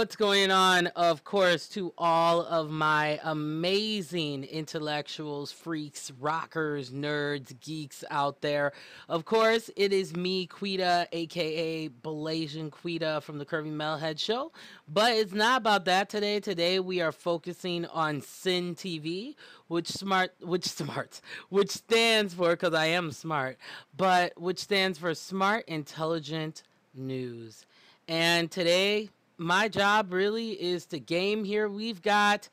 what's going on, of course, to all of my amazing intellectuals, freaks, rockers, nerds, geeks out there. Of course, it is me, Quita, aka Blasian Quita from the Curvy Metalhead Show. But it's not about that today. Today we are focusing on Sin TV, which stands for, because I am smart, but which stands for Smart Intelligent News. And today, my job really is to game here. We've got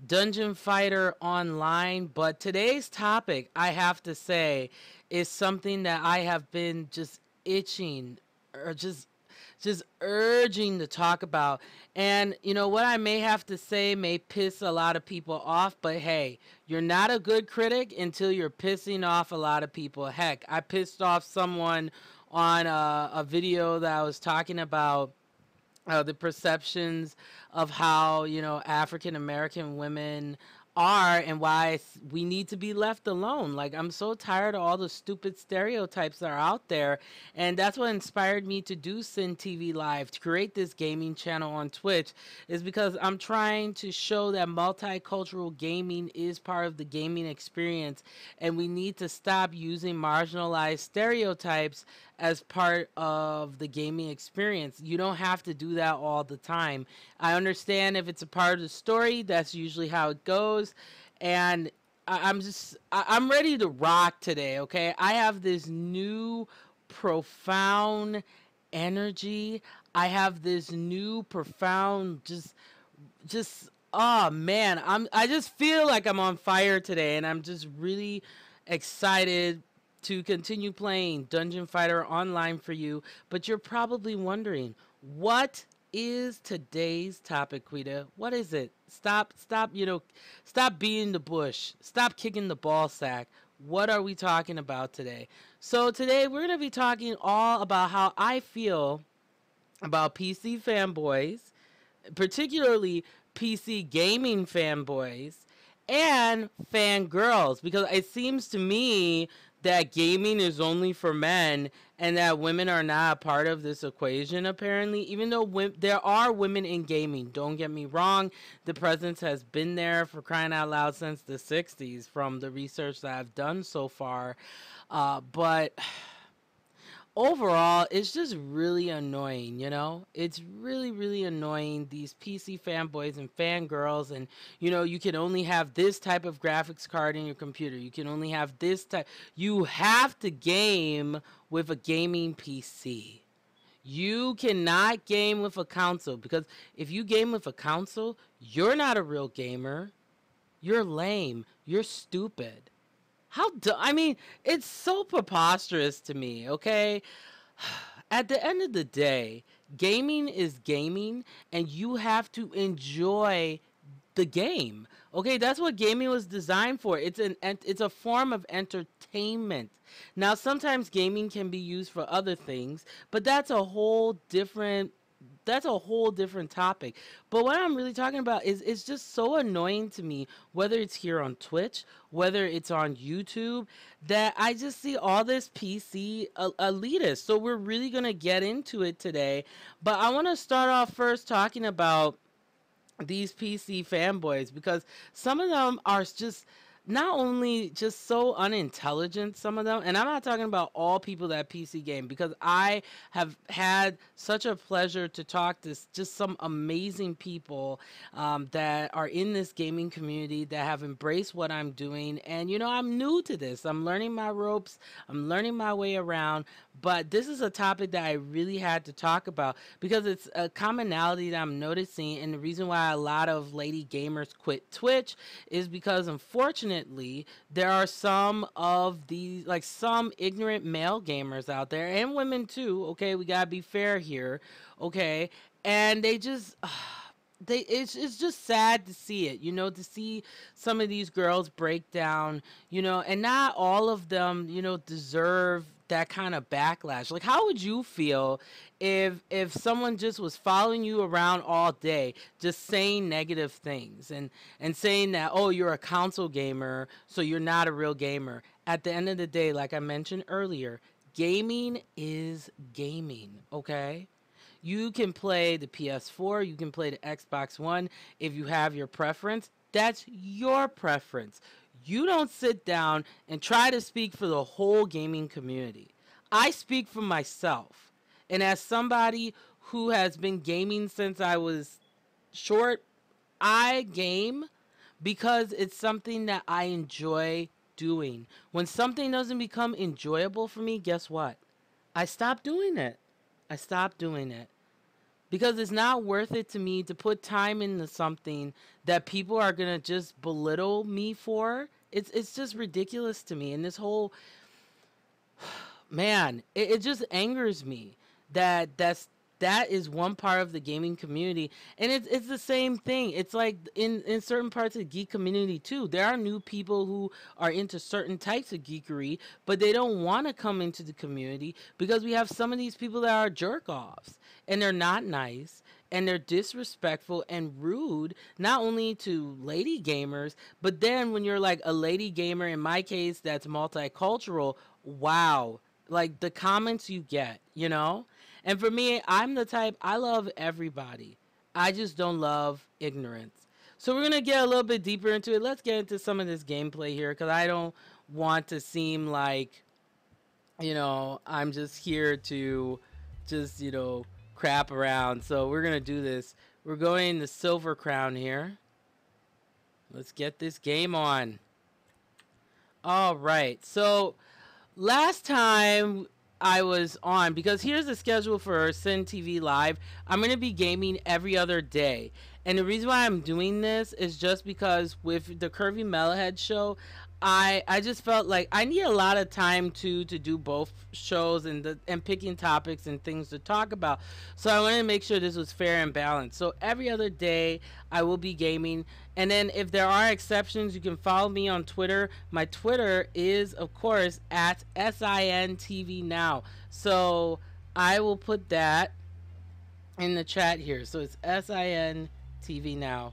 Dungeon Fighter Online, but today's topic, I have to say, is something that I have been just itching or just urging to talk about. And you know what I may have to say may piss a lot of people off, but hey, you're not a good critic until you're pissing off a lot of people. Heck, I pissed off someone on a video that I was talking about the perceptions of how African American women are and why we need to be left alone. Like, I'm so tired of all the stupid stereotypes that are out there, and that's what inspired me to do Sin TV Live, to create this gaming channel on Twitch, is because I'm trying to show that multicultural gaming is part of the gaming experience, and we need to stop using marginalized stereotypes as part of the gaming experience. You don't have to do that all the time. I understand if it's a part of the story, that's usually how it goes. And I'm ready to rock today, okay? I have this new profound energy. I have this new profound just oh man, I just feel like I'm on fire today, and I'm just really excited to continue playing Dungeon Fighter Online for you. But you're probably wondering, what is today's topic, Quita? What is it? Stop beating the bush. Stop kicking the ball sack. What are we talking about today? So today we're going to be talking all about how I feel about PC fanboys, particularly PC gaming fanboys, and fangirls, because it seems to me that gaming is only for men and that women are not a part of this equation, apparently, even though there are women in gaming. Don't get me wrong, the presence has been there, for crying out loud, since the 60s from the research that I've done so far, but overall, it's just really annoying, It's really, really annoying, these PC fanboys and fangirls, and, you can only have this type of graphics card in your computer. You can only have this type. You have to game with a gaming PC. You cannot game with a console, because if you game with a console, you're not a real gamer. You're lame. You're stupid. I mean, it's so preposterous to me, okay? At the end of the day, gaming is gaming, and you have to enjoy the game. Okay, that's what gaming was designed for. It's a form of entertainment. Now, sometimes gaming can be used for other things, but that's a whole different topic. But what I'm really talking about is it's just so annoying to me, whether it's here on Twitch, whether it's on YouTube, that I just see all this PC elitist. So we're really going to get into it today. But I want to start off first talking about these PC fanboys, because some of them are just not only just so unintelligent, some of them, and I'm not talking about all people that PC game, because I have had such a pleasure to talk to just some amazing people that are in this gaming community that have embraced what I'm doing. And I'm new to this. I'm learning my ropes. I'm learning my way around. But this is a topic that I really had to talk about, because it's a commonality that I'm noticing. And the reason why a lot of lady gamers quit Twitch is because, unfortunately, there are some of these, like, some ignorant male gamers out there, and women too. Okay, we gotta be fair here. Okay, and they just. It's just sad to see it, to see some of these girls break down, and not all of them, deserve that kind of backlash. Like, how would you feel if someone just was following you around all day, just saying negative things and saying that, oh, you're a console gamer, so you're not a real gamer? At the end of the day, like I mentioned earlier, gaming is gaming, okay? You can play the PS4, you can play the Xbox One if you have your preference. That's your preference. You don't sit down and try to speak for the whole gaming community. I speak for myself. And as somebody who has been gaming since I was short, I game because it's something that I enjoy doing. When something doesn't become enjoyable for me, guess what? I stop doing it. I stop doing it. Because it's not worth it to me to put time into something that people are going to just belittle me for. It's just ridiculous to me. And this whole man, it just angers me that is one part of the gaming community, and it's the same thing. It's like in certain parts of the geek community too. There are new people who are into certain types of geekery, but they don't want to come into the community because we have some of these people that are jerk offs, and they're not nice, and they're disrespectful and rude, not only to lady gamers, but then when you're like a lady gamer, in my case that's multicultural, wow, like the comments you get, you know. And for me, I'm the type, I love everybody. I just don't love ignorance. So we're going to get a little bit deeper into it. Let's get into some of this gameplay here because I don't want to seem like, I'm just here to just, crap around. So we're going to do this. We're going to Silver Crown here. Let's get this game on. All right. So last time I was on, because here's the schedule for Sin TV Live. I'm going to be gaming every other day. And the reason why I'm doing this is just because with the Curvy Metalhead show, I just felt like I need a lot of time to do both shows and picking topics and things to talk about. So I wanted to make sure this was fair and balanced. So every other day I will be gaming. And then if there are exceptions, you can follow me on Twitter. My Twitter is, of course, at SINTV Now. So I will put that in the chat here. So it's SINTV Now.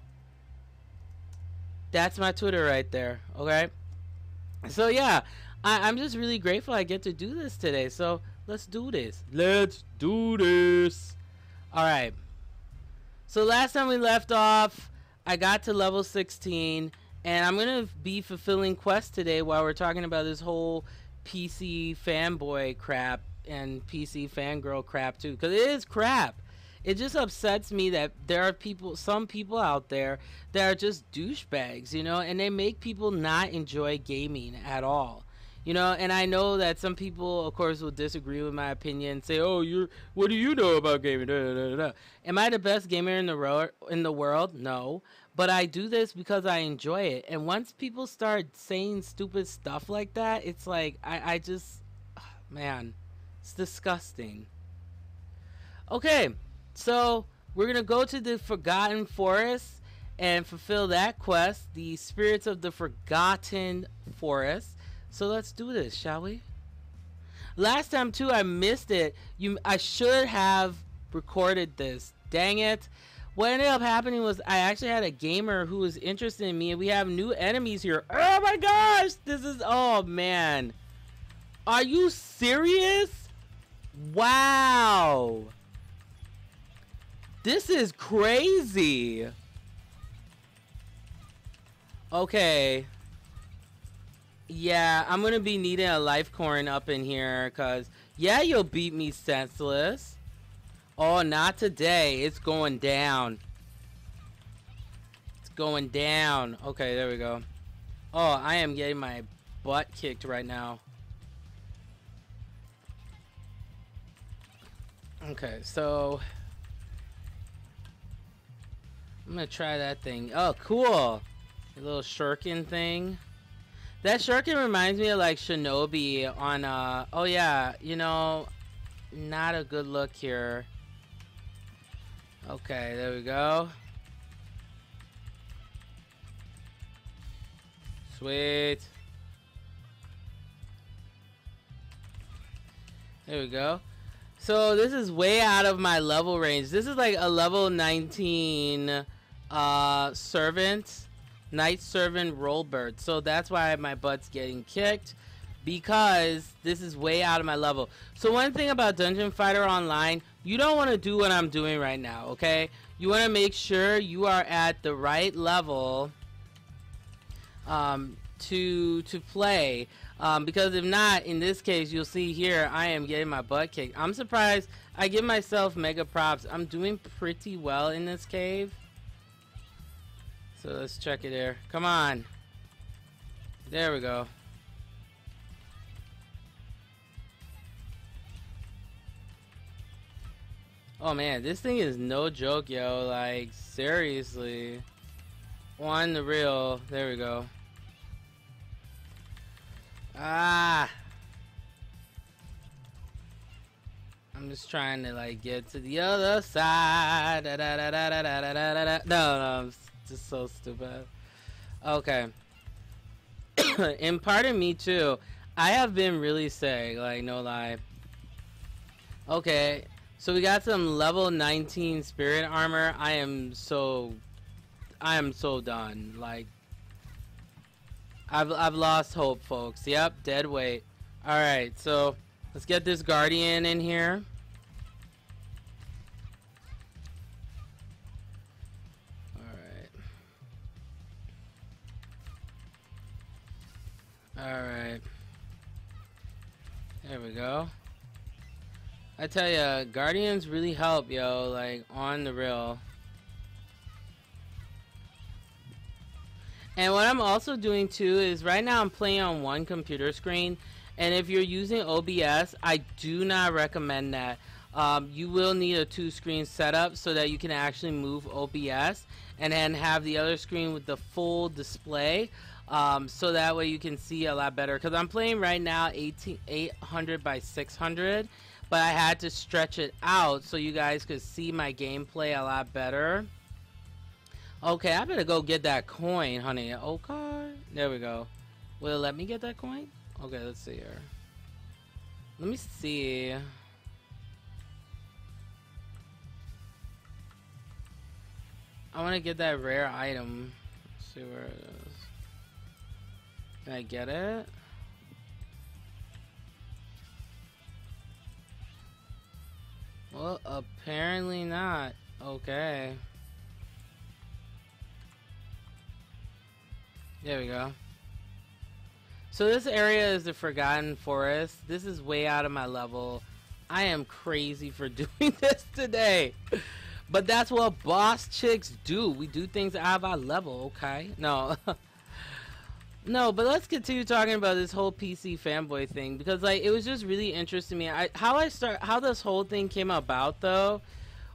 That's my Twitter right there. Okay. So yeah, I'm just really grateful I get to do this today. So let's do this. Let's do this. All right. So last time we left off, I got to level 16, and I'm going to be fulfilling quests today while we're talking about this whole PC fanboy crap and PC fangirl crap too, because it is crap. It just upsets me that there are some people out there that are just douchebags, and they make people not enjoy gaming at all. And I know that some people, of course, will disagree with my opinion and say, "Oh, what do you know about gaming?" Da, da, da, da. Am I the best gamer in the world? No, but I do this because I enjoy it. And once people start saying stupid stuff like that, it's like I just, man, it's disgusting. Okay. So we're going to go to the Forgotten Forest and fulfill that quest, the Spirits of the Forgotten Forest. So let's do this, shall we? Last time, too, I missed it. I should have recorded this. Dang it. What ended up happening was I actually had a gamer who was interested in me, and we have new enemies here. Oh, my gosh. Oh, man. Are you serious? Wow. This is crazy. Okay. Yeah, I'm going to be needing a life coin up in here because, yeah, you'll beat me senseless. Oh, not today. It's going down. It's going down. Okay, there we go. Oh, I am getting my butt kicked right now. Okay, so I'm gonna try that thing. Oh, cool. A little shuriken thing. That shuriken reminds me of like Shinobi on oh yeah, not a good look here. Okay, there we go. Sweet. There we go. So this is way out of my level range. This is like a level 19 servant, night servant rollbird. So that's why my butt's getting kicked, because this is way out of my level. So one thing about Dungeon Fighter Online, you don't want to do what I'm doing right now, okay? You want to make sure you are at the right level to play, because if not, in this case, you'll see here I am getting my butt kicked. I'm surprised. I give myself mega props. I'm doing pretty well in this cave. So let's check it here. Come on. There we go. Oh man, this thing is no joke, yo. Like, seriously. On the real. There we go. Ah. I'm just trying to like get to the other side. Da, da, da, da, da, da, da, da, da. No, I'm just so stupid. Okay. And pardon me too. I have been really sick, like no lie. Okay. So we got some level 19 spirit armor. I am so done. Like, I've lost hope, folks. Yep, dead weight. All right, so let's get this guardian in here. All right. There we go. I tell ya, guardians really help, yo, like, on the real. And what I'm also doing too is right now I'm playing on one computer screen, and if you're using OBS, I do not recommend that. You will need a 2-screen setup so that you can actually move OBS and then have the other screen with the full display, so that way you can see a lot better. Because I'm playing right now 800 by 600. But I had to stretch it out so you guys could see my gameplay a lot better. Okay, I better go get that coin, honey. Oh, card. There we go. Will it let me get that coin? Okay, let's see here. Let me see. I want to get that rare item. Let's see where it is. Can I get it? Well, apparently not. Okay. There we go. So this area is the Forgotten Forest. This is way out of my level. I am crazy for doing this today. But that's what boss chicks do. We do things out of our level, okay? No. No, but let's continue talking about this whole PC fanboy thing, because like it was just really interesting to me. How this whole thing came about though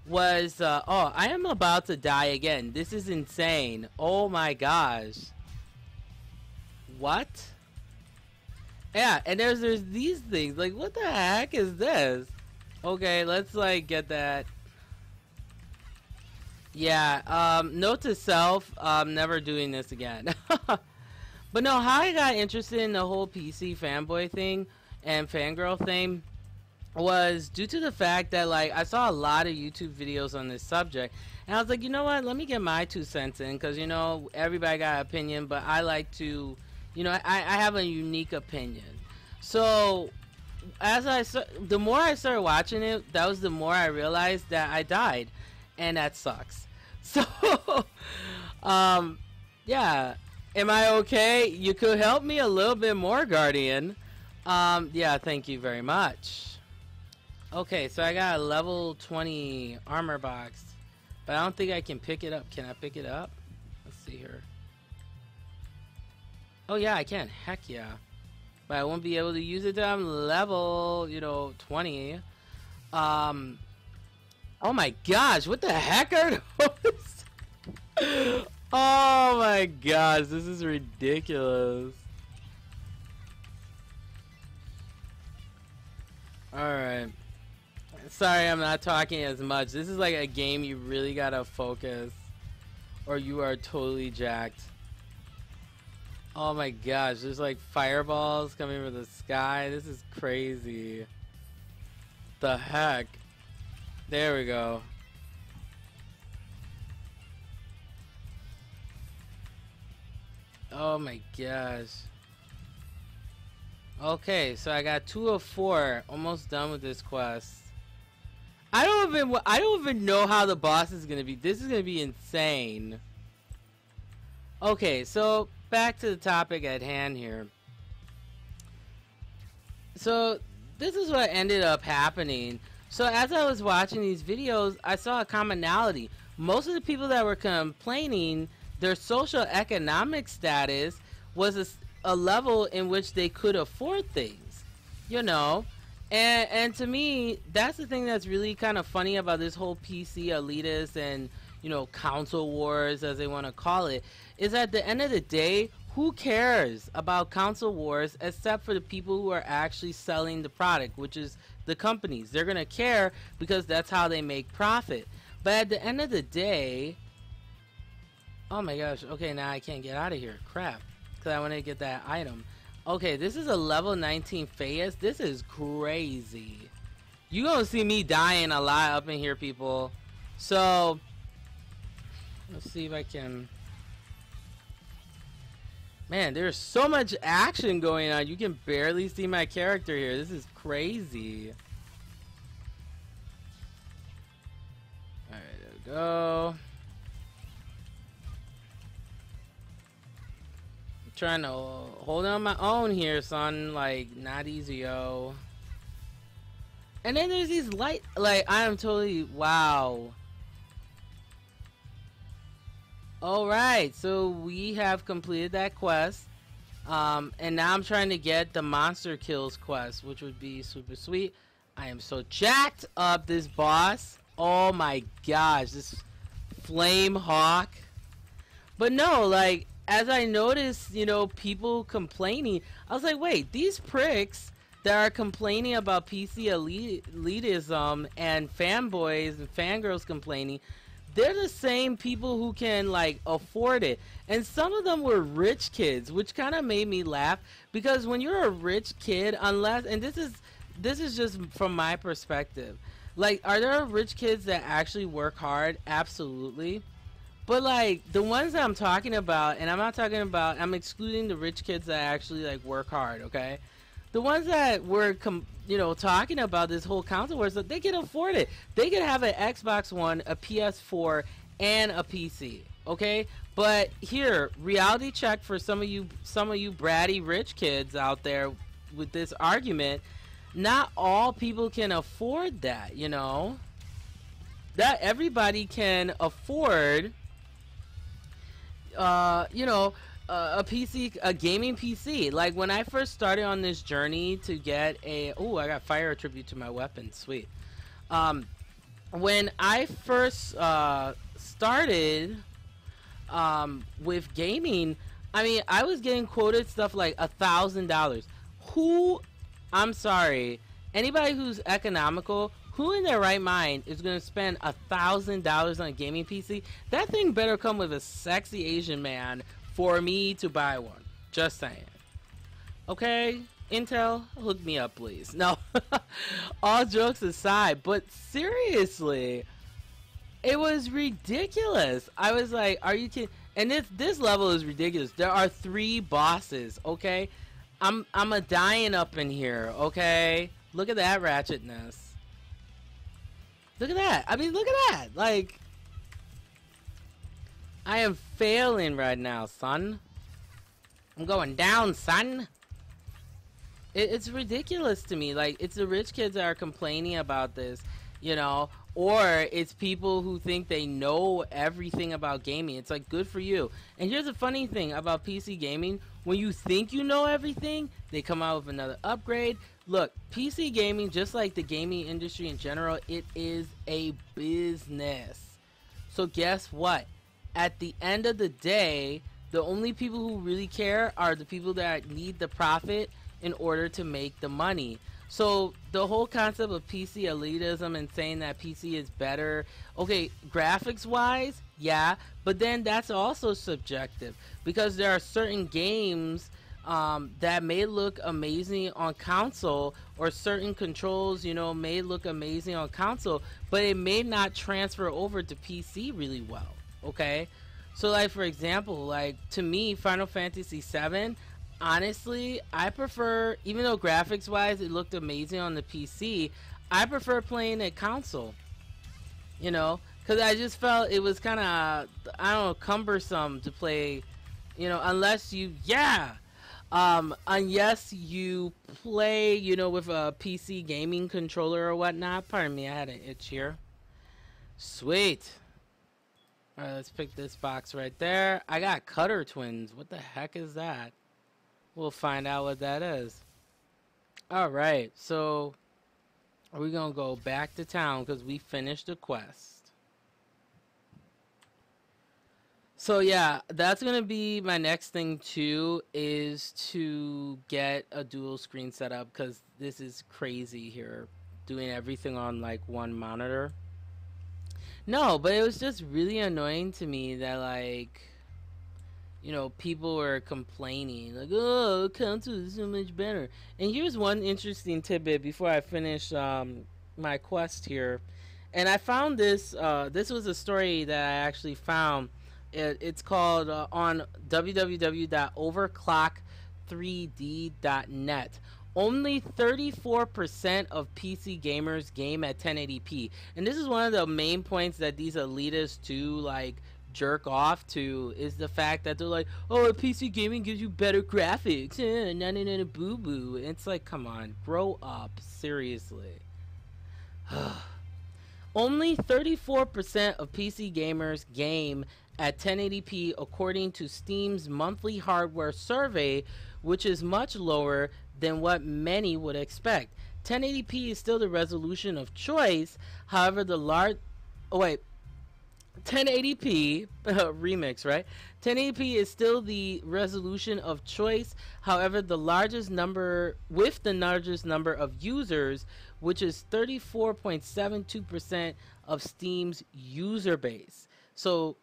was oh, I am about to die again. This is insane. Oh my gosh. What? Yeah, and there's these things. Like, what the heck is this? Okay, let's like get that. Yeah, note to self, never doing this again. But no, how I got interested in the whole PC fanboy thing and fangirl thing was due to the fact that like I saw a lot of YouTube videos on this subject, and I was like, you know what, let me get my 2 cents in, because you know everybody got an opinion, but I like to, you know, I have a unique opinion. So the more I started watching it, that was the more I realized that I died, and that sucks. So yeah. Am I okay? You could help me a little bit more, Guardian. Yeah, thank you very much. Okay, so I got a level 20 armor box, but I don't think I can pick it up. Can I pick it up? Let's see here. Oh yeah, I can. Heck yeah. But I won't be able to use it till I'm level, you know, 20. Oh my gosh, what the heck are those? Oh my gosh, this is ridiculous. Alright. Sorry I'm not talking as much. This is like a game you really gotta focus, or you are totally jacked. Oh my gosh, there's like fireballs coming from the sky. This is crazy. The heck? There we go. Oh my gosh. Okay, so I got 2 of 4. Almost done with this quest. I don't even know how the boss is gonna be. This is gonna be insane. Okay, so back to the topic at hand here. So this is what ended up happening. So as I was watching these videos, I saw a commonality. Most of the people that were complaining, their social economic status was a level in which they could afford things, you know. And to me, that's the thing that's really kind of funny about this whole PC elitist and, you know, console wars, as they want to call it, is at the end of the day, who cares about console wars except for the people who are actually selling the product, which is the companies. They're going to care because that's how they make profit. But at the end of the day, oh my gosh, okay, now I can't get out of here. Crap, because I want to get that item. Okay, this is a level 19 Fayas. This is crazy. You're going to see me dying a lot up in here, people. So, let's see if I can... Man, there's so much action going on. You can barely see my character here. This is crazy. Alright, there we go. I'm trying to hold on my own here, son. Like, not easy, yo. And then there's these light... Like, I am totally... Wow. Alright, so we have completed that quest. And now I'm trying to get the monster kills quest, which would be super sweet. I am so jacked up this boss. Oh my gosh, this Flame Hawk. But no, like, as I noticed, you know, people complaining, I was like, wait, these pricks that are complaining about PC elitism and fanboys and fangirls complaining, they're the same people who can, like, afford it. And some of them were rich kids, which kind of made me laugh, because when you're a rich kid, unless, and this is just from my perspective, like, are there rich kids that actually work hard? Absolutely. But, like, the ones that I'm talking about, and I'm not talking about, I'm excluding the rich kids that actually, like, work hard, okay? The ones that were, you know, talking about this whole console wars, they can afford it. They can have an Xbox One, a PS4, and a PC, okay? But here, reality check for some of you bratty rich kids out there with this argument. Not all people can afford that, you know? That everybody can afford, you know, a PC, a gaming PC. Like, when I first started on this journey to get a... Oh, I got fire attribute to my weapon. Sweet. When I first started with gaming, I mean, I was getting quoted stuff like $1,000. Who... I'm sorry. Anybody who's economical, who in their right mind is going to spend $1,000 on a gaming PC? That thing better come with a sexy Asian man for me to buy one. Just saying. Okay, Intel, hook me up, please. No, all jokes aside, but seriously, it was ridiculous. I was like, are you kidding? And this level is ridiculous. There are 3 bosses, okay? I'm a dying up in here, okay? Look at that ratchetness. Look at that. I mean, look at that. Like, I am failing right now, son. I'm going down, son. It's ridiculous to me. Like, it's the rich kids that are complaining about this, you know, or it's people who think they know everything about gaming. It's like, good for you. And here's the funny thing about PC gaming. When you think you know everything, they come out with another upgrade. Look, PC gaming, just like the gaming industry in general, it is a business. So guess what? At the end of the day, the only people who really care are the people that need the profit in order to make the money. So the whole concept of PC elitism and saying that PC is better, okay, graphics wise, yeah, but then that's also subjective, because there are certain games that may look amazing on console, or certain controls, you know, may look amazing on console, but it may not transfer over to PC really well, okay? So, like, for example, like, to me, Final Fantasy VII, honestly, I prefer, even though graphics wise it looked amazing on the PC, I prefer playing a console. you know, because I just felt it was kind of, I don't know, cumbersome to play, you know, unless you, yeah, unless you play, you know, with a PC gaming controller or whatnot. Pardon me, I had an itch here. Sweet. All right, let's pick this box right there. I got Cutter Twins. What the heck is that? We'll find out what that is. All right, so we're going to go back to town because we finished the quest. So yeah, that's going to be my next thing too, is to get a dual screen setup because this is crazy here, doing everything on like one monitor. No, but it was just really annoying to me that like, you know, people were complaining like, "Oh, console is so much better." And here's one interesting tidbit before I finish my quest here, and I found this. This was a story that I actually found. It's called on www.overclock3d.net. Only 34% of PC gamers game at 1080p, and this is one of the main points that these elitists do like jerk off to, is the fact that they're like, oh, PC gaming gives you better graphics, not in a boo boo. It's like, come on, grow up, seriously. Only 34% of PC gamers game at 1080p according to Steam's monthly hardware survey, which is much lower than what many would expect. 1080p is still the resolution of choice, however the large... Oh wait, 1080p remix, right? 1080p is still the resolution of choice. However, the largest number of users, which is 34.72% of Steam's user base. So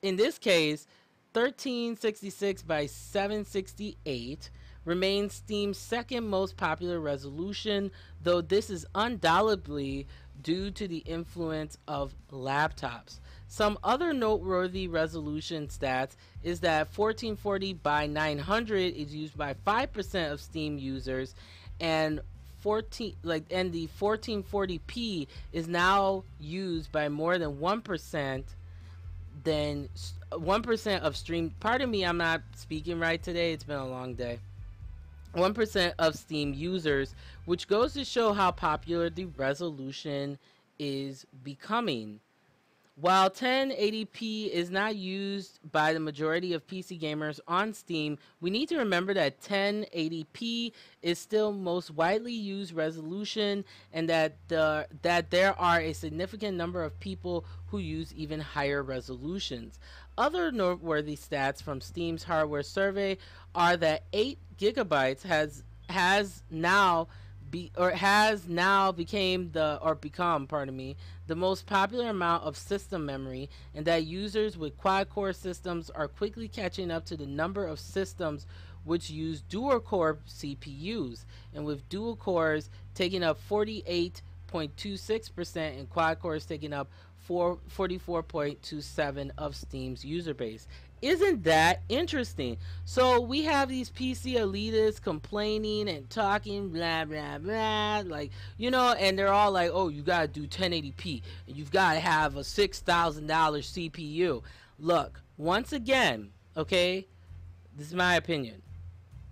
in this case, 1366 by 768 remains Steam's second most popular resolution, though this is undoubtedly due to the influence of laptops. Some other noteworthy resolution stats is that 1440 by 900 is used by 5% of Steam users, and the 1440p is now used by more than 1% of stream. Pardon me, I'm not speaking right today. It's been a long day. 1% of Steam users, which goes to show how popular the resolution is becoming. While 1080p is not used by the majority of PC gamers on Steam, we need to remember that 1080p is still most widely used resolution, and that there are a significant number of people who use even higher resolutions. Other noteworthy stats from Steam's hardware survey are that 8 gigabytes has now become the most popular amount of system memory, and that users with quad-core systems are quickly catching up to the number of systems which use dual-core CPUs, and with dual cores taking up 48.26% and quad cores taking up 44.27% of Steam's user base. Isn't that interesting? So we have these PC elitists complaining and talking blah blah blah, like, you know, and they're all like, oh, you gotta do 1080p and you've gotta have a $6,000 CPU. Look, once again, okay, this is my opinion.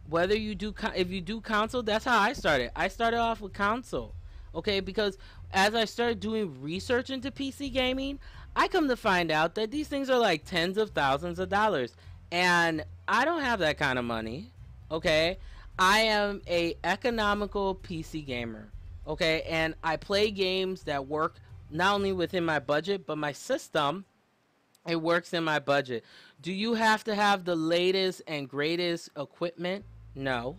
Whether you do, if you do console, that's how I started. I started off with console, okay, because as I started doing research into PC gaming, I come to find out that these things are like tens of thousands of dollars, and I don't have that kind of money, okay? I am a economical PC gamer, okay? And I play games that work not only within my budget, but my system, it works in my budget. Do you have to have the latest and greatest equipment? No.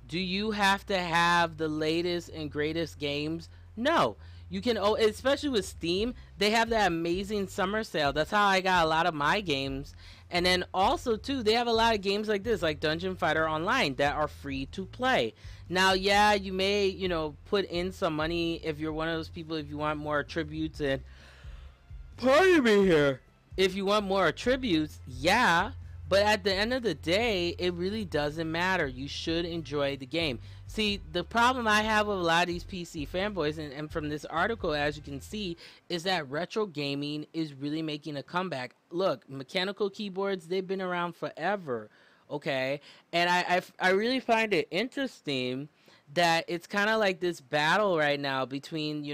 Do you have to have the latest and greatest games? No. You can, especially with Steam, they have that amazing summer sale. That's how I got a lot of my games. And then also, too, they have a lot of games like this, like Dungeon Fighter Online, that are free to play. Now, yeah, you may, you know, put in some money if you're one of those people, if you want more attributes. And pardon me here. If you want more attributes, yeah. But at the end of the day, it really doesn't matter. You should enjoy the game. See, the problem I have with a lot of these PC fanboys, and from this article, as you can see, is that retro gaming is really making a comeback. Look, mechanical keyboards, they've been around forever, okay? And I really find it interesting that it's kind of like this battle right now between,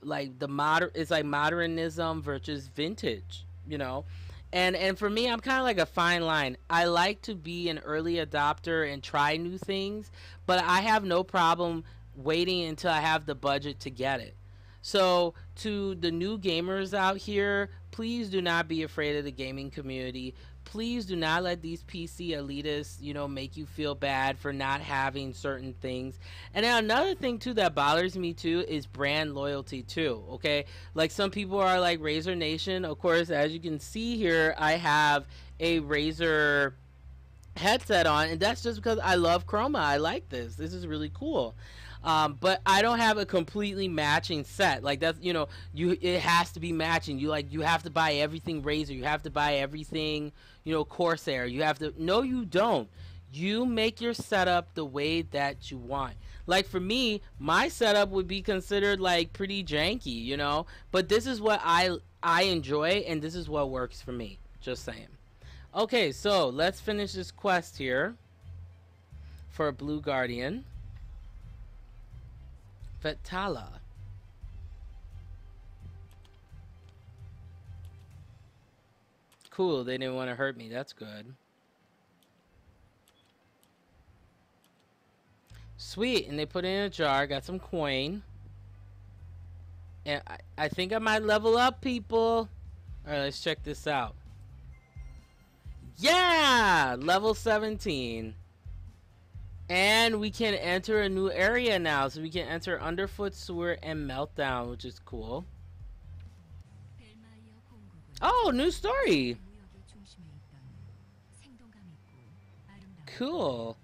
like it's like modernism versus vintage, and for me, I'm kind of like a fine line. I like to be an early adopter and try new things, but I have no problem waiting until I have the budget to get it. So, to the new gamers out here, please do not be afraid of the gaming community. Please do not let these PC elitists, make you feel bad for not having certain things. And then another thing too that bothers me too is brand loyalty too. Okay, like some people are like Razer Nation. Of course, as you can see here, I have a Razer headset on, and that's just because I love Chroma. I like this. This is really cool. But I don't have a completely matching set. Like that's it has to be matching. You have to buy everything Razer. You have to buy everything Corsair. You have to. No, you don't. You make your setup the way that you want. Like for me, my setup would be considered like pretty janky, but this is what I enjoy, and this is what works for me. Just saying. Okay, so let's finish this quest here for Blue Guardian. Vetala. Cool, they didn't want to hurt me. That's good. Sweet, and they put it in a jar. Got some coin. And I think I might level up, people. Alright, let's check this out. Yeah! Level 17. And we can enter a new area now. So we can enter Underfoot, Sewer, and Meltdown, which is cool. Oh, new story. Cool.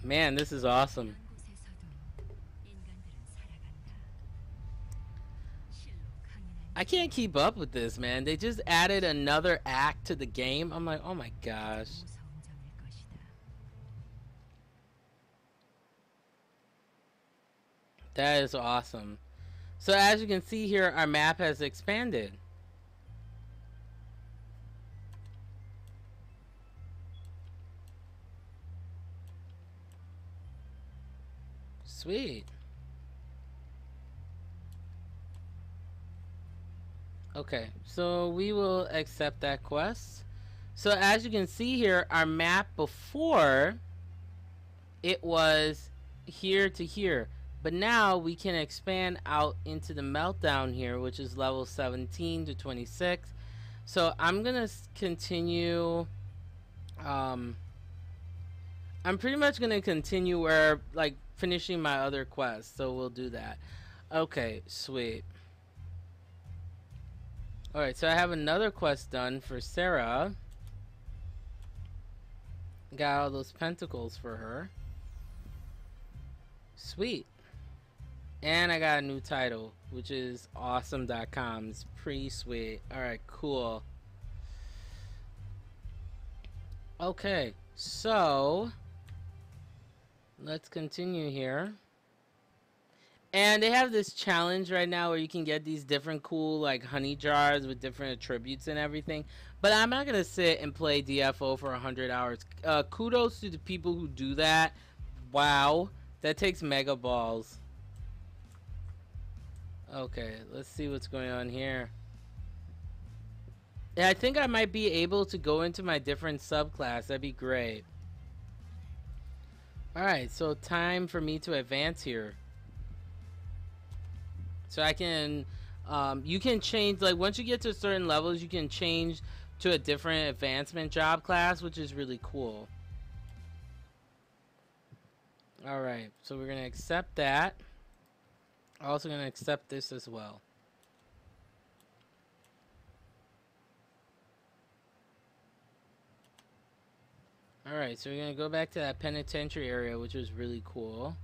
Man, this is awesome. I can't keep up with this, man. They just added another act to the game. I'm like, oh my gosh. That is awesome. So as you can see here, our map has expanded. Sweet. Okay, so we will accept that quest. So as you can see here, our map before, it was here to here. But now we can expand out into the Meltdown here, which is level 17 to 26. So I'm going to continue. I'm pretty much going to continue where, like, finishing my other quests. So we'll do that. Okay, sweet. Alright, so I have another quest done for Sarah. Got all those pentacles for her. Sweet. And I got a new title, which is awesome.com. It's pretty sweet. Alright, cool. Okay, so let's continue here. And they have this challenge right now where you can get these different cool like honey jars with different attributes and everything. But I'm not gonna sit and play DFO for 100 hours. Kudos to the people who do that. Wow, that takes mega balls. Okay, let's see what's going on here. Yeah, I think I might be able to go into my different subclass. That'd be great. Alright, so time for me to advance here. So I can, you can change, like once you get to certain levels, you can change to a different advancement job class, which is really cool. Alright, so we're going to accept that. Also going to accept this as well. Alright, so we're gonna go back to that penitentiary area, which was really cool.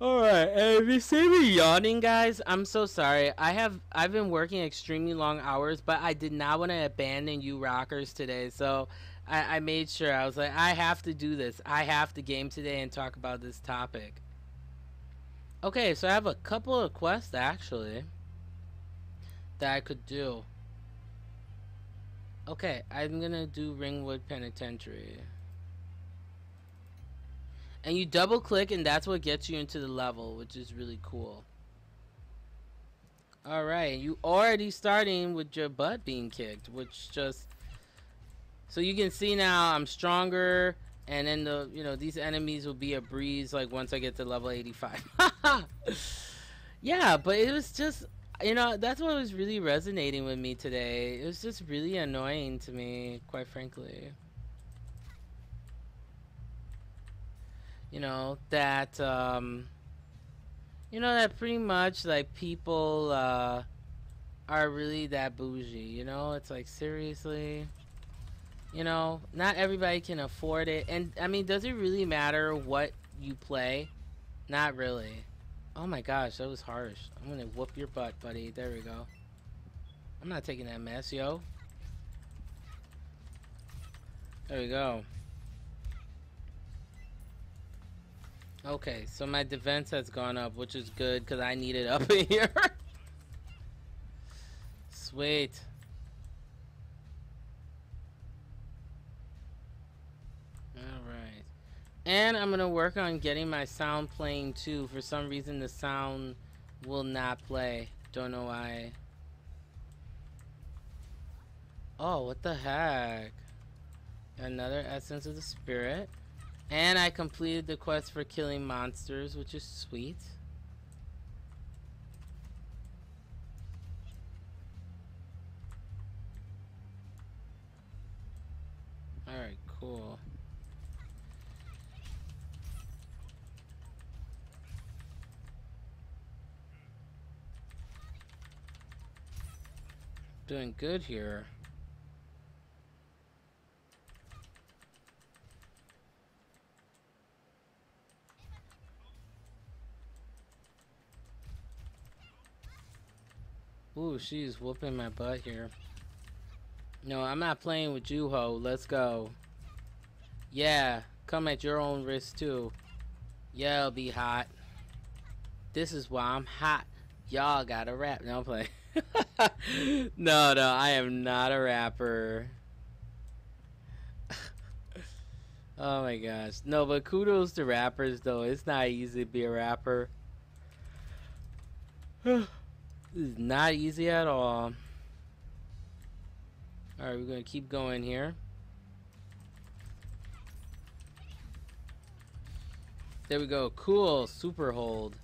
Alright, and if you see me yawning, guys, I'm so sorry. I've been working extremely long hours, but I did not want to abandon you rockers today, so I made sure. I was like, I have to do this. I have to game today and talk about this topic. Okay, so I have a couple of quests, actually, that I could do. Okay, I'm gonna do Ringwood Penitentiary. And you double click and that's what gets you into the level, which is really cool. Alright, you already starting with your butt being kicked, which just... So you can see now I'm stronger, and then these enemies will be a breeze like once I get to level 85. Yeah, but it was just, that's what was really resonating with me today. It was just really annoying to me, quite frankly. That that pretty much like people are really that bougie. It's like, seriously, not everybody can afford it. And I mean, does it really matter what you play? Not really. Oh my gosh, that was harsh. I'm gonna whoop your butt, buddy. There we go. I'm not taking that mess, yo. There we go. Okay, so my defense has gone up, which is good because I need it up in here. Sweet. Alright. And I'm going to work on getting my sound playing too. For some reason, the sound will not play. Don't know why. Oh, what the heck? Another Essence of the Spirit. And I completed the quest for killing monsters, which is sweet. Alright, cool. Doing good here. Ooh, she's whooping my butt here. No, I'm not playing with you, ho. Let's go. Yeah, come at your own risk, too. Yeah, it'll be hot. This is why I'm hot. Y'all gotta rap. No, I'm playing. No, I am not a rapper. Oh my gosh. No, but kudos to rappers, though. It's not easy to be a rapper. This is not easy at all. Alright, we're going to keep going here. There we go. Cool. Super hold.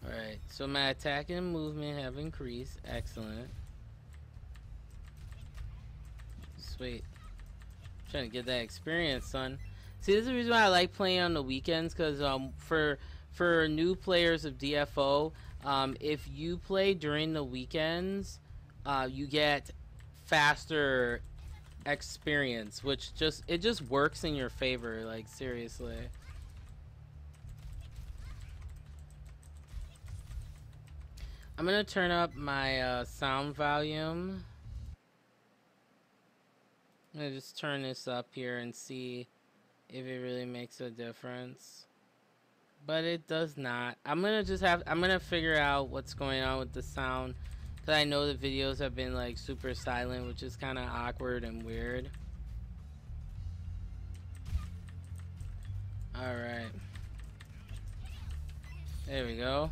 Alright, so my attack and movement have increased. Excellent. Sweet. Trying to get that experience, son. See, this is the reason why I like playing on the weekends, because for new players of DFO, if you play during the weekends, you get faster experience, which it just works in your favor, like, seriously. I'm gonna turn up my sound volume. I'm gonna just turn this up here and see if it really makes a difference. But it does not. I'm gonna figure out what's going on with the sound, because I know the videos have been like super silent, which is kind of awkward and weird. Alright. There we go.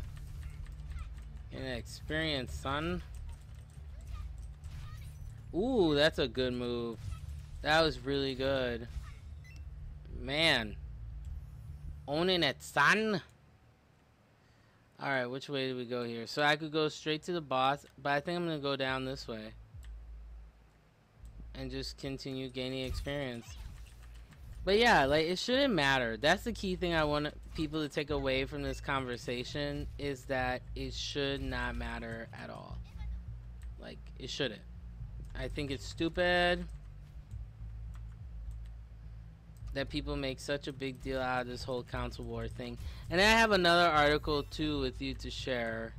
Get an experience, son. Ooh, that's a good move. That was really good. Man. Owning it, son. Alright, which way do we go here? So I could go straight to the boss, but I think I'm going to go down this way. And just continue gaining experience. But yeah, like, it shouldn't matter. That's the key thing I want people to take away from this conversation, is that it should not matter at all. Like, it shouldn't. I think it's stupid that people make such a big deal out of this whole council war thing. And I have another article too with you to share.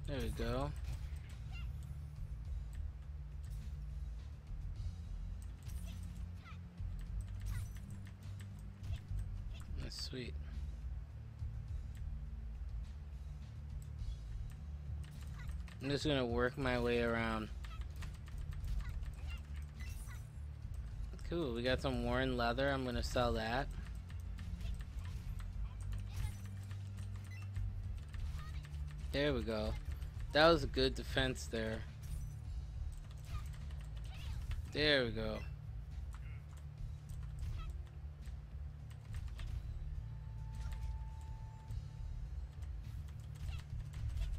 There we go. That's sweet. I'm just gonna work my way around. Cool, we got some worn leather. I'm gonna sell that. There we go. That was a good defense there. There we go.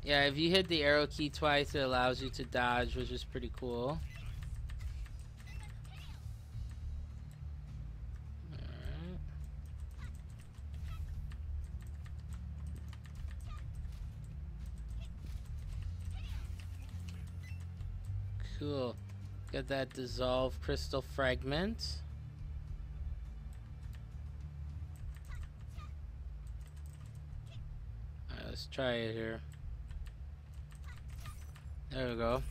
Yeah, if you hit the arrow key twice, it allows you to dodge, which is pretty cool. Alright. Cool. Got that dissolved crystal fragment. Alright, let's try it here. There we go.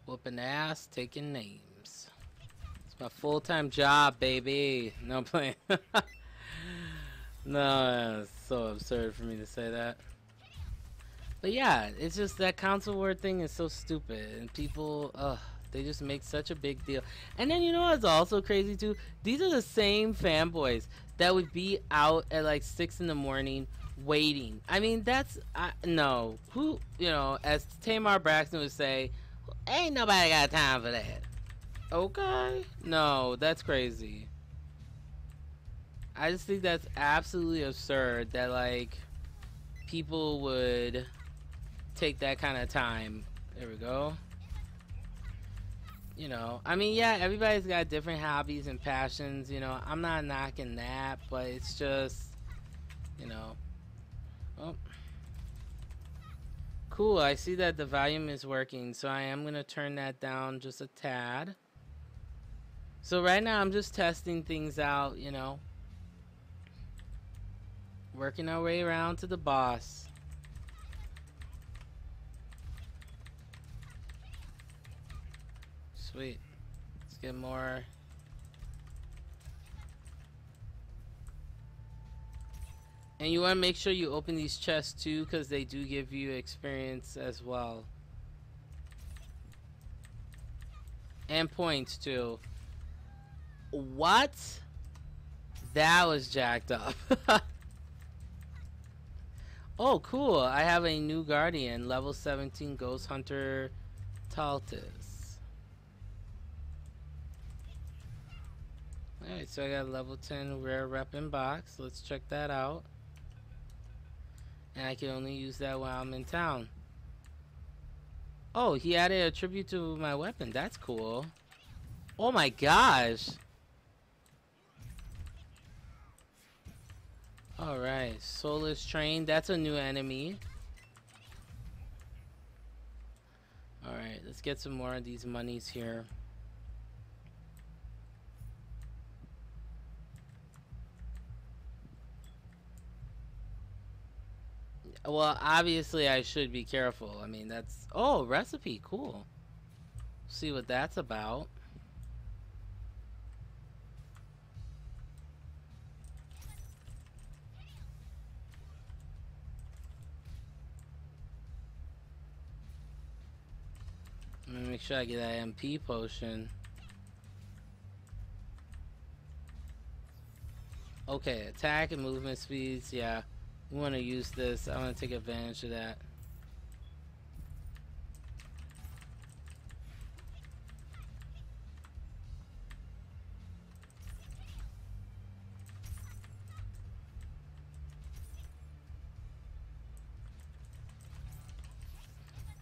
Whooping ass, taking names. It's my full-time job, baby. No, I'm playing. No, it's so absurd for me to say that. But yeah, it's just that council war thing is so stupid. And people, they just make such a big deal. And then you know what's also crazy too? These are the same fanboys that would be out at like 6 in the morning waiting. I mean, that's no. Who, you know, as Tamar Braxton would say, ain't nobody got time for that. Okay, no, that's crazy. I just think that's absolutely absurd that like people would take that kind of time. There we go. You know, I mean, yeah, everybody's got different hobbies and passions, you know. I'm not knocking that, but it's just, you know. Oh. Cool, I see that the volume is working, so I am going to turn that down just a tad. So right now I'm just testing things out, you know. Working our way around to the boss. Sweet. Let's get more. And you want to make sure you open these chests too, because they do give you experience as well. And points too. What? That was jacked up. Oh, cool. I have a new guardian, level 17 Ghost Hunter Taltis. Alright, so I got a level 10 rare weapon box. Let's check that out. And I can only use that while I'm in town. Oh, he added a tribute to my weapon. That's cool. Oh my gosh. Alright, Soulless Train. That's a new enemy. Alright, let's get some more of these monies here. Well, obviously I should be careful. I mean, that's... Oh, recipe. Cool. See what that's about. Let me make sure I get that MP potion. Okay, attack and movement speeds. Yeah, we want to use this. I want to take advantage of that.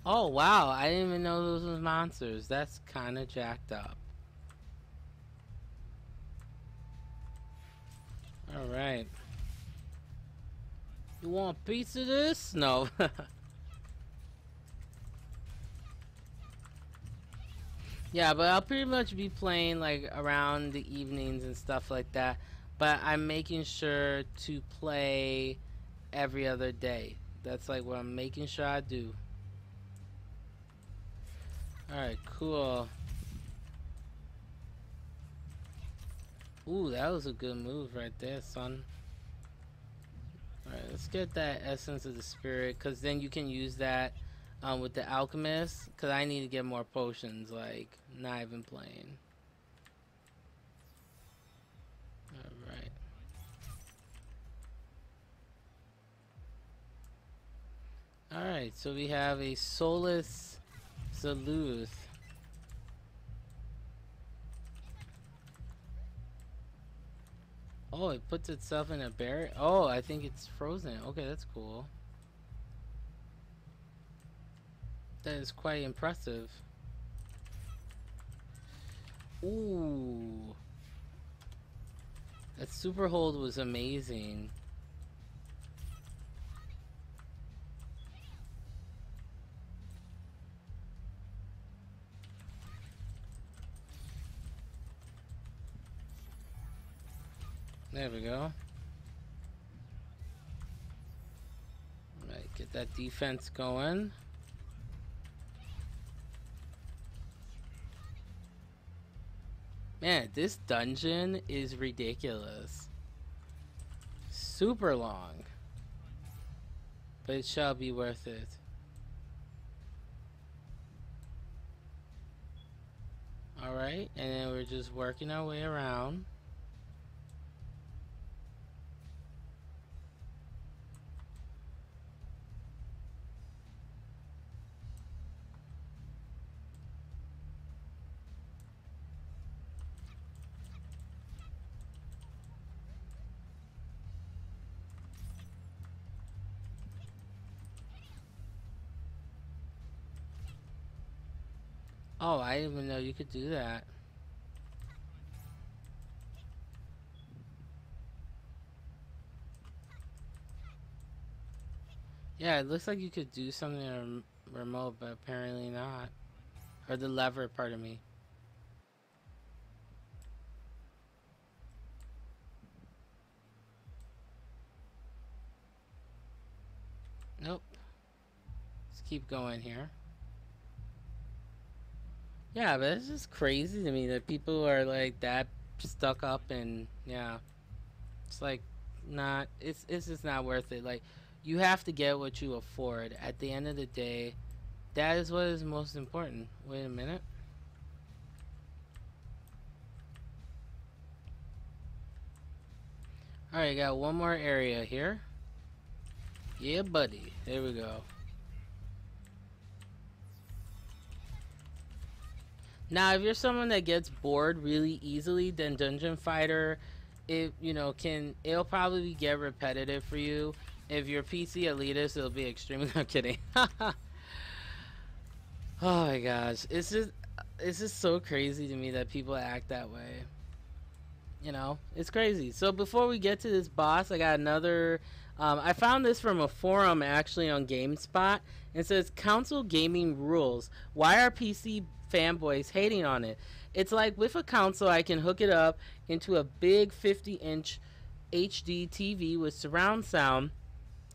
Oh wow, I didn't even know those was monsters. That's kind of jacked up. Alright. You want a piece of this? No. Yeah, but I'll pretty much be playing like around the evenings and stuff like that. But I'm making sure to play every other day. That's like what I'm making sure I do. Alright, cool. Ooh, that was a good move right there, son. Alright, let's get that essence of the spirit, because then you can use that with the alchemist, because I need to get more potions, like, not even playing. Alright. Alright, so we have a soulless Zaluth. Oh, it puts itself in a barrier. Oh, I think it's frozen. Okay, that's cool. That is quite impressive. Ooh. That super hold was amazing. There we go. Alright, get that defense going. Man, this dungeon is ridiculous. Super long. But it shall be worth it. Alright, and then we're just working our way around. Oh, I didn't even know you could do that. Yeah, it looks like you could do something remote, but apparently not. Or the lever, pardon me. Nope. Let's keep going here. Yeah, but it's just crazy to me that people are like that stuck up, and yeah, it's like not. It's just not worth it. Like, you have to get what you afford. At the end of the day, that is what is most important. Wait a minute. All right, got one more area here. Yeah, buddy. There we go. Now, if you're someone that gets bored really easily, then Dungeon Fighter, it'll probably get repetitive for you. If you're PC elitist, it'll be extremely. I'm kidding. Oh my gosh, it's just so crazy to me that people act that way. It's crazy. So before we get to this boss, I got another. I found this from a forum actually on GameSpot. It says console gaming rules. Why are PC fanboys hating on it? It's like with a console, I can hook it up into a big 50-inch HD TV with surround sound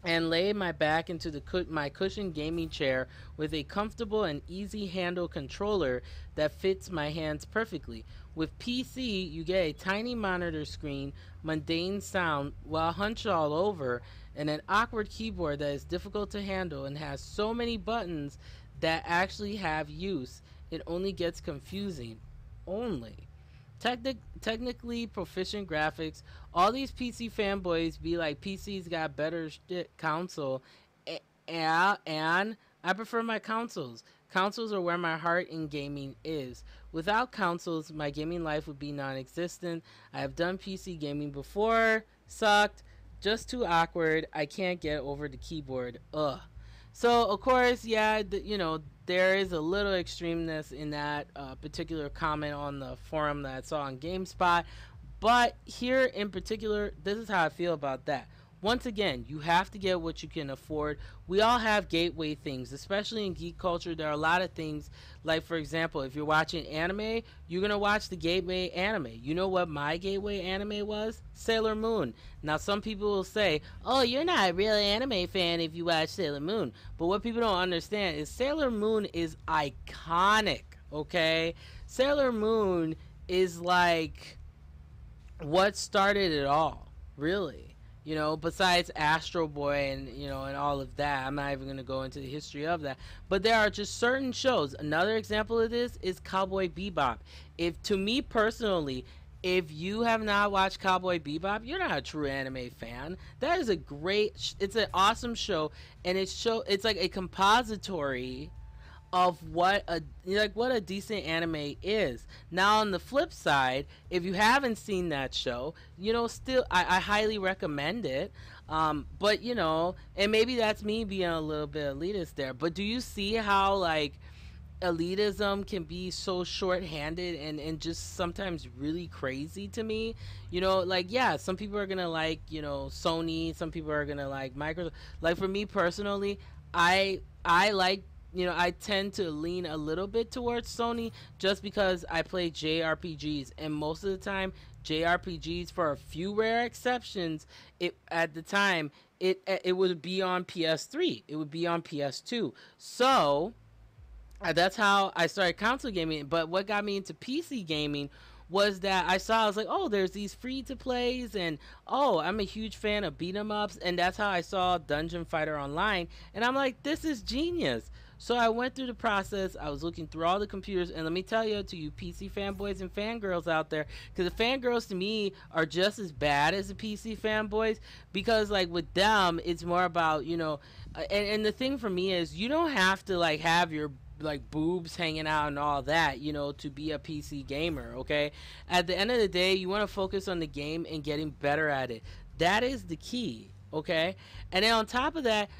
and lay my back into my cushioned gaming chair with a comfortable and easy handle controller that fits my hands perfectly. With PC, you get a tiny monitor screen, mundane sound while hunched all over, and an awkward keyboard that is difficult to handle and has so many buttons that actually have use. It only gets confusing. Only. Technically proficient graphics. All these PC fanboys be like, PC's got better shit console, and I prefer my consoles. Consoles are where my heart in gaming is. Without consoles, my gaming life would be non-existent. I have done PC gaming before, sucked, just too awkward. I can't get over the keyboard. Ugh. So of course, yeah, there is a little extremeness in that particular comment on the forum that I saw on GameSpot. But here in particular, this is how I feel about that. once again, you have to get what you can afford. We all have gateway things, especially in geek culture. There are a lot of things, like, for example, if you're watching anime, you're going to watch the gateway anime. You know what my gateway anime was? Sailor Moon. Now, some people will say, oh, you're not a real anime fan if you watch Sailor Moon. But what people don't understand is Sailor Moon is iconic, okay? Sailor Moon is like what started it all, really. You know, besides Astro Boy and and all of that, I'm not even gonna go into the history of that. But there are just certain shows. Another example of this is Cowboy Bebop. If to me personally, if you have not watched Cowboy Bebop, you're not a true anime fan. That is a great. It's an awesome show, and It's like a compository of what a decent anime is. Now on the flip side, if you haven't seen that show, still I highly recommend it. But and maybe that's me being a little bit elitist there. But do you see how like elitism can be so short-handed and just sometimes really crazy to me? Like, yeah, some people are gonna like Sony, some people are gonna like Microsoft. Like for me personally, I like I tend to lean a little bit towards Sony just because I play JRPGs, and most of the time JRPGs, for a few rare exceptions, at the time it would be on PS3, it would be on PS2. So that's how I started console gaming. But what got me into PC gaming was that I was like, oh, there's these free to plays, and oh, I'm a huge fan of beat 'em ups, and that's how I saw Dungeon Fighter Online, and I'm like, this is genius. So I went through the process. I was looking through all the computers, and let me tell you, to you PC fanboys and fangirls out there, because the fangirls to me are just as bad as the PC fanboys, because like with them, it's more about and the thing for me is you don't have to like have your like boobs hanging out and all that, to be a PC gamer, okay? At the end of the day, you want to focus on the game and getting better at it. That is the key, okay? And then on top of that,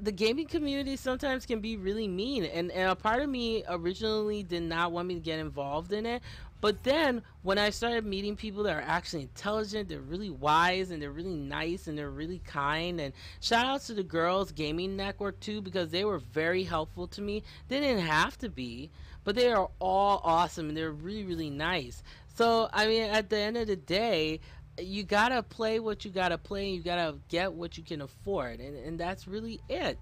the gaming community sometimes can be really mean, and a part of me originally did not want me to get involved in it. But then when I started meeting people that are actually intelligent, they're really wise, and they're really nice, and they're really kind, and shout outs to the Girls Gaming Network too, because they were very helpful to me. They didn't have to be, but they are all awesome, and they're really, really nice. So I mean, at the end of the day, you gotta play what you gotta play, and you gotta get what you can afford, and that's really it.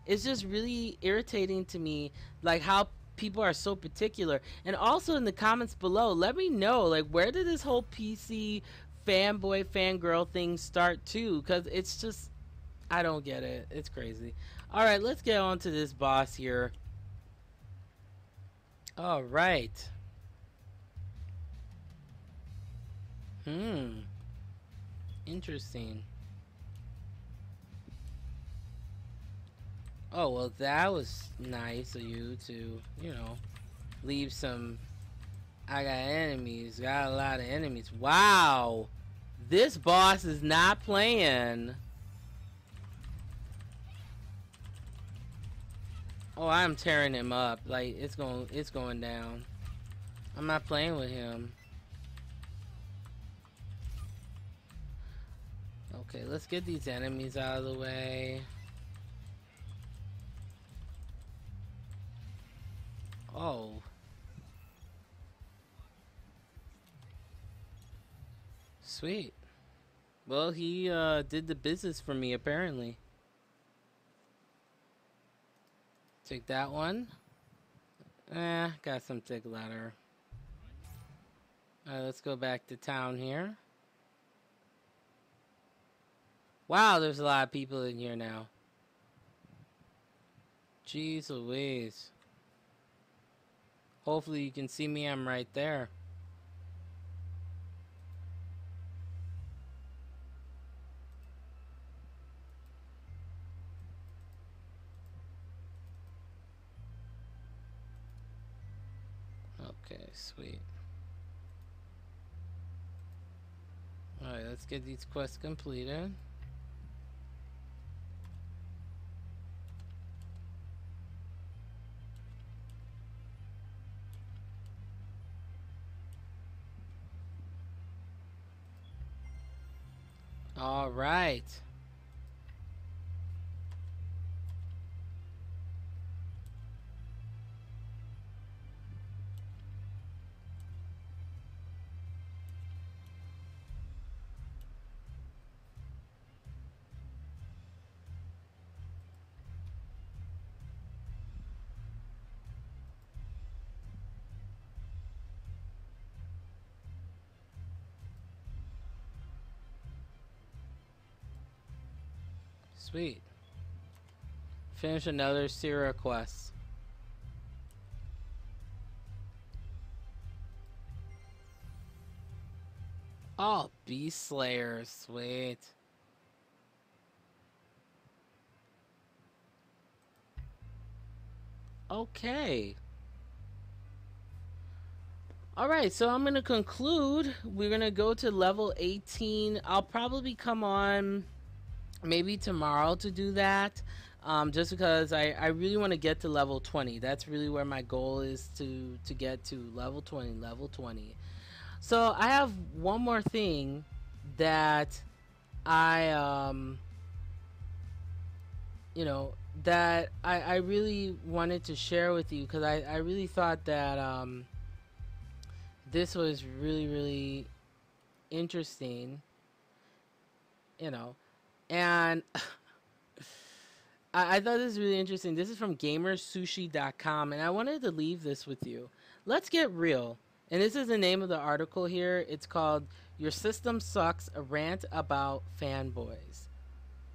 It's just really irritating to me, like how people are so particular. And also in the comments below, let me know, like, where did this whole PC fanboy fangirl thing start too? Because it's just, I don't get it. It's crazy. All right, let's get on to this boss here. All right. Interesting. Oh, well, that was nice of you to, leave some. I got enemies. Got a lot of enemies. Wow. This boss is not playing. Oh, I'm tearing him up. Like, it's going down. I'm not playing with him. Okay, let's get these enemies out of the way. Oh. Sweet. Well, he did the business for me, apparently. Take that one. Got some thick leather. Alright, let's go back to town here. Wow, there's a lot of people in here now. Jeez Louise. Hopefully you can see me, I'm right there. Okay, sweet. Alright, let's get these quests completed. All right. Sweet. Finish another Sierra quest. Oh, Beast Slayer. Sweet. Okay. All right, so I'm going to conclude. We're going to go to level 18. I'll probably come on maybe tomorrow to do that. Just because I really want to get to level 20. That's really where my goal is to get to level 20, level 20. So I have one more thing that I you know that I really wanted to share with you because I really thought that this was really interesting, you know, and I thought this was really interesting. This is from gamersushi.com, and I wanted to leave this with you. Let's get real. And this is the name of the article here. It's called Your System Sucks, a rant about fanboys.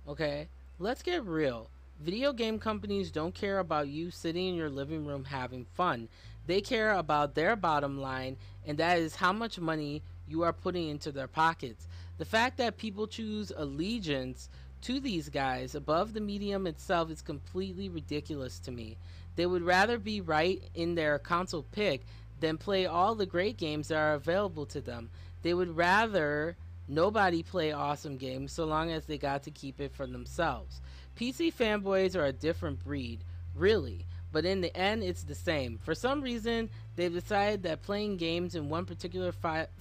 Okay? Let's get real. Video game companies don't care about you sitting in your living room having fun. They care about their bottom line, and that is how much money you are putting into their pockets. The fact that people choose allegiance to these guys above the medium itself is completely ridiculous to me. They would rather be right in their console pick than play all the great games that are available to them. They would rather nobody play awesome games so long as they got to keep it for themselves. PC fanboys are a different breed, really, but in the end it's the same. For some reason, they've decided that playing games in one particular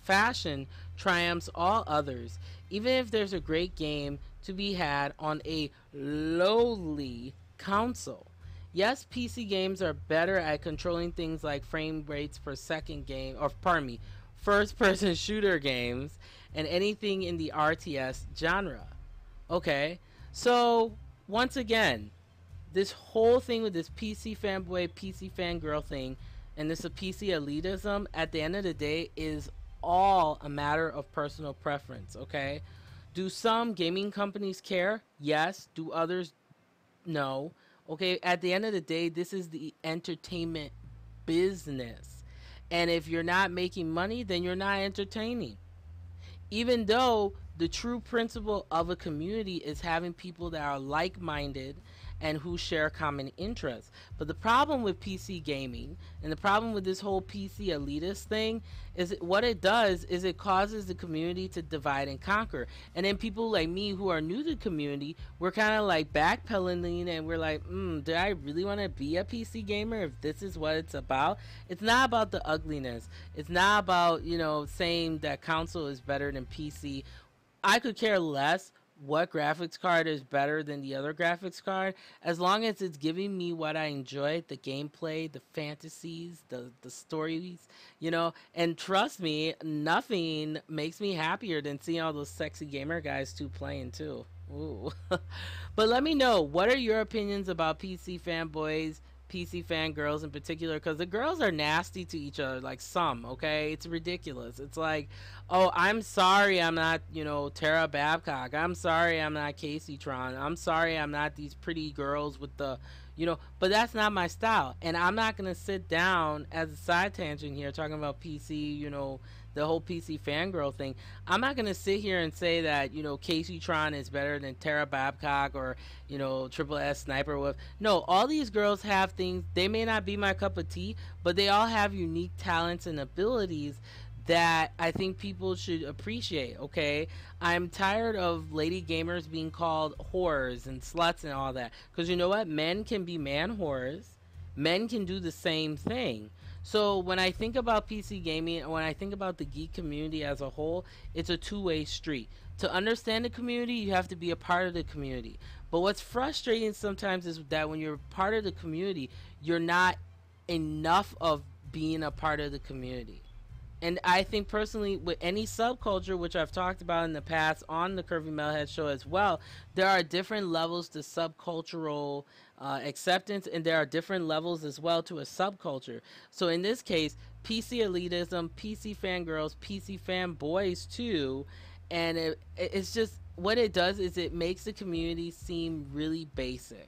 fashion triumphs all others, even if there's a great game to be had on a lowly console. Yes, PC games are better at controlling things like frame rates per second game, or pardon me, first person shooter games, and anything in the RTS genre. Okay, so once again, this whole thing with this PC fanboy, PC fangirl thing, and this PC elitism, at the end of the day, is all a matter of personal preference, okay? Do some gaming companies care? Yes. Do others? No. Okay, at the end of the day, this is the entertainment business. And if you're not making money, then you're not entertaining. Even though the true principle of a community is having people that are like-minded and who share common interests. But the problem with PC gaming and the problem with this whole PC elitist thing is what it does is it causes the community to divide and conquer. And then people like me who are new to the community, we're kind of like backpedaling and we're like, do I really want to be a PC gamer if this is what it's about? It's not about the ugliness. It's not about, saying that console is better than PC. I could care less what graphics card is better than the other graphics card as long as it's giving me what I enjoy, the gameplay, the fantasies, the stories, and trust me, nothing makes me happier than seeing all those sexy gamer guys too playing too. Ooh. But let me know, what are your opinions about PC fanboys, PC fangirls in particular, because the girls are nasty to each other, like some, okay? It's ridiculous. It's like, oh, I'm sorry I'm not, Tara Babcock. I'm sorry I'm not Casey Tron. I'm sorry I'm not these pretty girls with the, but that's not my style. And I'm not going to sit down as a side tangent here talking about PC, the whole PC fangirl thing. I'm not going to sit here and say that, Casey Tron is better than Tara Babcock or, Triple S Sniper Wolf. No, all these girls have things. They may not be my cup of tea, but they all have unique talents and abilities that I think people should appreciate, okay? I'm tired of lady gamers being called whores and sluts and all that. Because you know what? Men can be man whores. Men can do the same thing. So when I think about PC gaming and when I think about the geek community as a whole, it's a two-way street. To understand the community, you have to be a part of the community. But what's frustrating sometimes is that when you're part of the community, you're not enough of being a part of the community. And I think personally, with any subculture, which I've talked about in the past on the Curvy Metalhead show as well, there are different levels to subcultural acceptance, and there are different levels as well to a subculture. So in this case, PC elitism, PC fangirls, PC fanboys too, And it's just what it does is it makes the community seem really basic,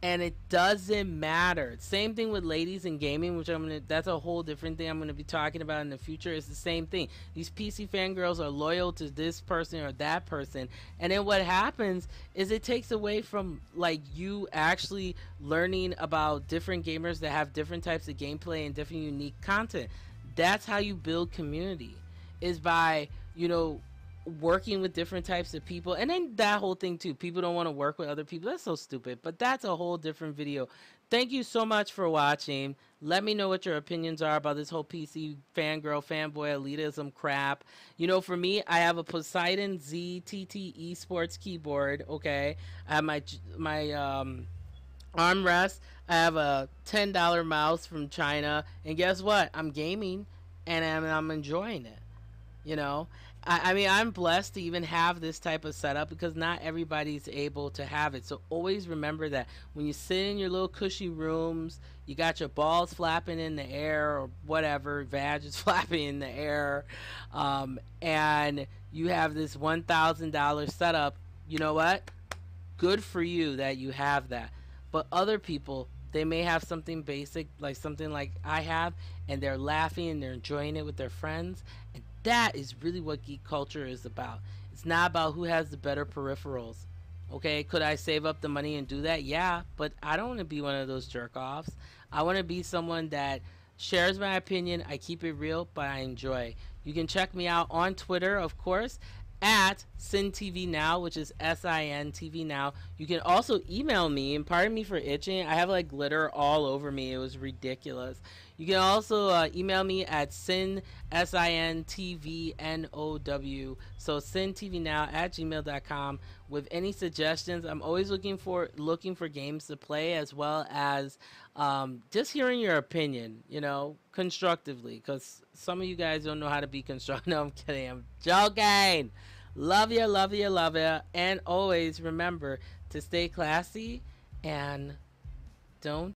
and it doesn't matter. Same thing with ladies in gaming, which that's a whole different thing I'm gonna be talking about in the future. It's the same thing. These PC fangirls are loyal to this person or that person, and then what happens is it takes away from like you actually learning about different gamers that have different types of gameplay and different unique content. That's how you build community, is by, working with different types of people. And then that whole thing too, people don't want to work with other people. That's so stupid, but that's a whole different video. Thank you so much for watching. Let me know what your opinions are about this whole PC fangirl fanboy elitism crap. For me, I have a Poseidon ZTT esports keyboard. Okay, I have my armrest. I have a $10 mouse from China, and guess what, I'm gaming, and I'm enjoying it. you know I mean, I'm blessed to even have this type of setup, because not everybody's able to have it. So always remember that when you sit in your little cushy rooms, you got your balls flapping in the air or whatever, vag is flapping in the air, and you have this $1,000 setup. You know what? Good for you that you have that. But other people, they may have something basic, like something like I have, and they're laughing and they're enjoying it with their friends. And that is really what geek culture is about. It's not about who has the better peripherals. Okay, could I save up the money and do that? Yeah, but I don't want to be one of those jerk offs. I want to be someone that shares my opinion. I keep it real, but I enjoy. You can check me out on Twitter, of course, at SinTV Now, which is SIN Now. You can also email me, and pardon me for itching. I have like glitter all over me. It was ridiculous. You can also email me at SinTVNOW. So SinTVNow@gmail.com with any suggestions. I'm always looking for games to play, as well as just hearing your opinion, constructively, because some of you guys don't know how to be constructive. No, I'm kidding. I'm joking. Love you, love you, love you. And always remember to stay classy and don't